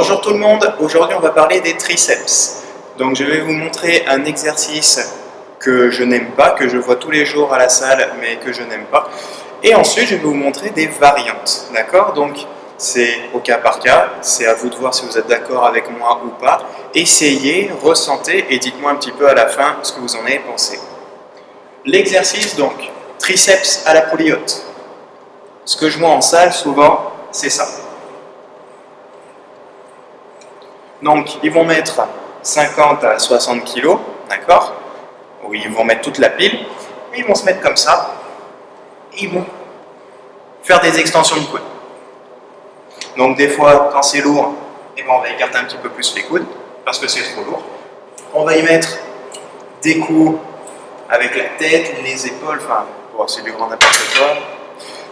Bonjour tout le monde, aujourd'hui on va parler des triceps. Donc je vais vous montrer un exercice que je n'aime pas, que je vois tous les jours à la salle mais que je n'aime pas. Et ensuite je vais vous montrer des variantes, d'accord? Donc c'est au cas par cas, c'est à vous de voir si vous êtes d'accord avec moi ou pas. Essayez, ressentez et dites-moi un petit peu à la fin ce que vous en avez pensé. L'exercice donc, triceps à la poulie haute. Ce que je vois en salle souvent, c'est ça. Donc, ils vont mettre 50 à 60 kg, d'accord? Ou ils vont mettre toute la pile, et ils vont se mettre comme ça, et ils vont faire des extensions de coudes. Donc, des fois, quand c'est lourd, eh ben, on va écarter un petit peu plus les coudes, parce que c'est trop lourd. On va y mettre des coups avec la tête, les épaules, enfin, bon, c'est du grand n'importe quoi.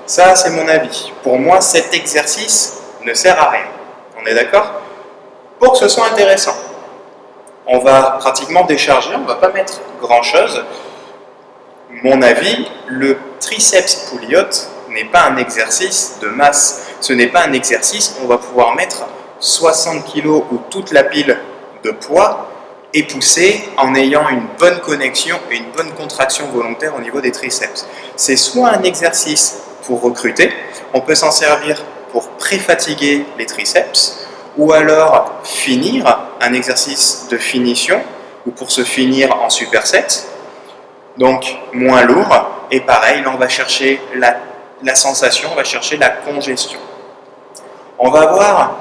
Ça, c'est mon avis. Pour moi, cet exercice ne sert à rien. On est d'accord? Pour que ce soit intéressant, on va pratiquement décharger, on ne va pas mettre grand chose. Mon avis, le triceps poulie haute n'est pas un exercice de masse. Ce n'est pas un exercice où on va pouvoir mettre 60 kg ou toute la pile de poids et pousser en ayant une bonne connexion et une bonne contraction volontaire au niveau des triceps. C'est soit un exercice pour recruter, on peut s'en servir pour pré-fatiguer les triceps, ou alors finir un exercice de finition, ou pour se finir en superset, donc moins lourd, et pareil, là on va chercher la sensation, on va chercher la congestion. On va avoir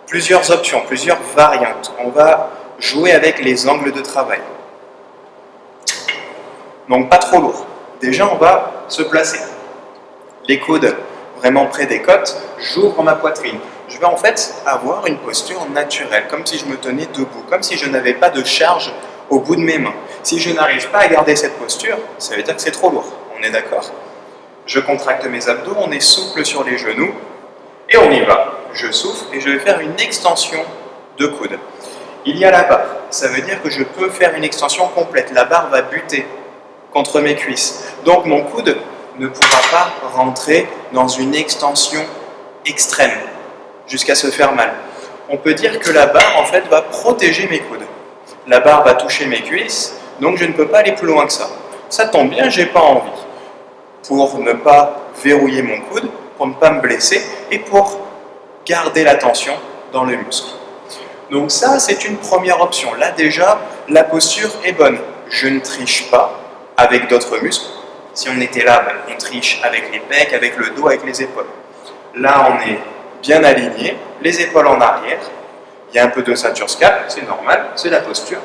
plusieurs options, plusieurs variantes. On va jouer avec les angles de travail. Donc pas trop lourd. Déjà on va se placer. Les coudes vraiment près des côtes, j'ouvre ma poitrine. Je vais en fait avoir une posture naturelle, comme si je me tenais debout, comme si je n'avais pas de charge au bout de mes mains. Si je n'arrive pas à garder cette posture, ça veut dire que c'est trop lourd, on est d'accord? Je contracte mes abdos, on est souple sur les genoux, et on y va. Je souffle et je vais faire une extension de coude. Il y a la barre, ça veut dire que je peux faire une extension complète. La barre va buter contre mes cuisses. Donc mon coude ne pourra pas rentrer dans une extension extrême jusqu'à se faire mal. On peut dire que la barre en fait va protéger mes coudes. La barre va toucher mes cuisses, donc je ne peux pas aller plus loin que ça. Ça tombe bien, j'ai pas envie. Pour ne pas verrouiller mon coude, pour ne pas me blesser et pour garder la tension dans le muscle. Donc ça, c'est une première option. Là déjà, la posture est bonne. Je ne triche pas avec d'autres muscles. Si on était là, on triche avec les pecs, avec le dos, avec les épaules. Là, on est bien aligné, les épaules en arrière. Il y a un peu de ceinture scap, c'est normal, c'est la posture.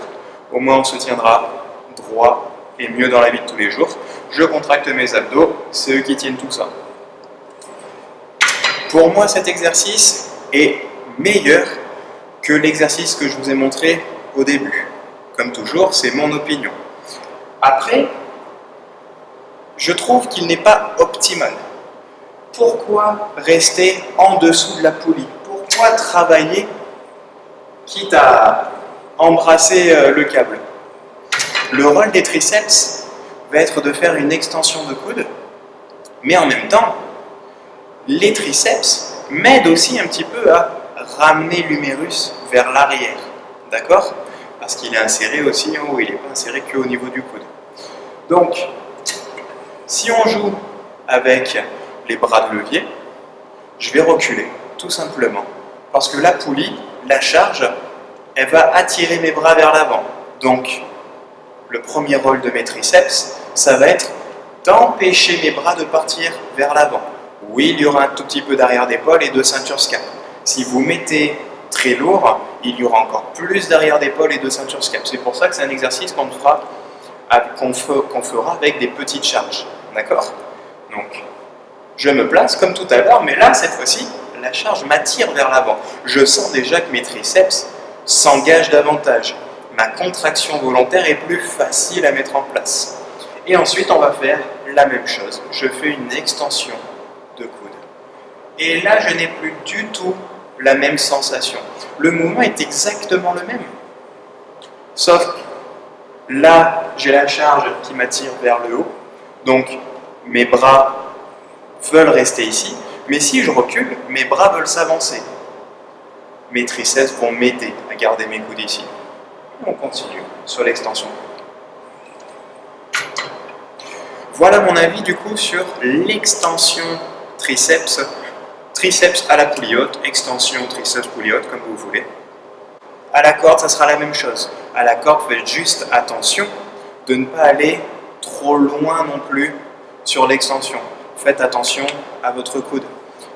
Au moins, on se tiendra droit et mieux dans la vie de tous les jours. Je contracte mes abdos, c'est eux qui tiennent tout ça. Pour moi, cet exercice est meilleur que l'exercice que je vous ai montré au début. Comme toujours, c'est mon opinion. Après, je trouve qu'il n'est pas optimal. Pourquoi rester en dessous de la poulie? Pourquoi travailler quitte à embrasser le câble? Le rôle des triceps va être de faire une extension de coude, mais en même temps, les triceps m'aident aussi un petit peu à ramener l'humérus vers l'arrière, d'accord? Parce qu'il est inséré aussi en haut, il n'est pas inséré qu'au niveau du coude. Donc, si on joue avec les bras de levier, je vais reculer, tout simplement. Parce que la poulie, la charge, elle va attirer mes bras vers l'avant. Donc, le premier rôle de mes triceps, ça va être d'empêcher mes bras de partir vers l'avant. Oui, il y aura un tout petit peu d'arrière d'épaule et de ceinture scap. Si vous mettez très lourd, il y aura encore plus d'arrière d'épaule et de ceinture scap. C'est pour ça que c'est un exercice qu'on fera avec des petites charges. D'accord? Donc, je me place comme tout à l'heure, mais là, cette fois-ci, la charge m'attire vers l'avant. Je sens déjà que mes triceps s'engagent davantage. Ma contraction volontaire est plus facile à mettre en place. Et ensuite, on va faire la même chose. Je fais une extension de coude. Et là, je n'ai plus du tout la même sensation. Le mouvement est exactement le même. Sauf que là, j'ai la charge qui m'attire vers le haut. Donc, mes bras veulent rester ici. Mais si je recule, mes bras veulent s'avancer. mes triceps vont m'aider à garder mes coudes ici. On continue sur l'extension. Voilà mon avis du coup sur l'extension triceps. Triceps à la poulie haute, extension triceps poulie haute, comme vous voulez. À la corde, ça sera la même chose. À la corde, faites juste attention de ne pas aller trop loin non plus sur l'extension. Faites attention à votre coude.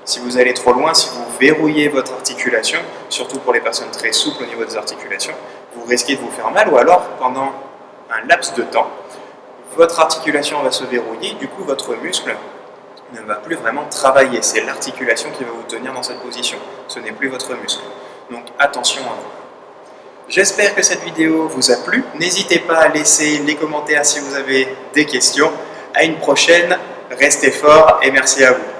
Si vous allez trop loin, si vous verrouillez votre articulation, surtout pour les personnes très souples au niveau des articulations, vous risquez de vous faire mal, ou alors pendant un laps de temps, votre articulation va se verrouiller, du coup votre muscle ne va plus vraiment travailler. C'est l'articulation qui va vous tenir dans cette position. Ce n'est plus votre muscle. Donc attention à vous. J'espère que cette vidéo vous a plu. N'hésitez pas à laisser les commentaires si vous avez des questions. À une prochaine, restez forts et merci à vous.